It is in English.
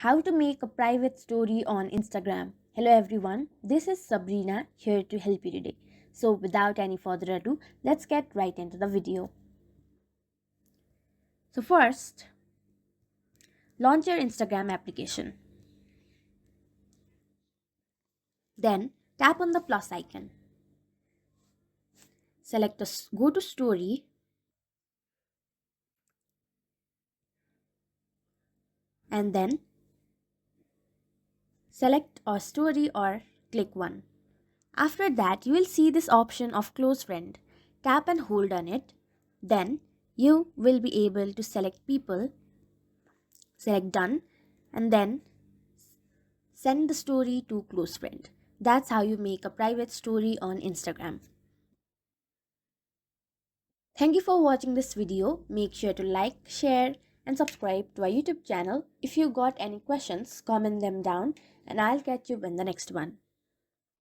How to make a private story on Instagram. Hello everyone, this is Sabrina here to help you today. So without any further ado, let's get right into the video. So first, launch your Instagram application. Then tap on the plus icon. Select go to story and then select a story or click one. After that, you will see this option of close friend. Tap and hold on it. Then you will be able to select people, select done, and then send the story to close friend. That's how you make a private story on Instagram. Thank you for watching this video. Make sure to like, share, and subscribe to our YouTube channel. If you got any questions, comment them down and I'll catch you in the next one.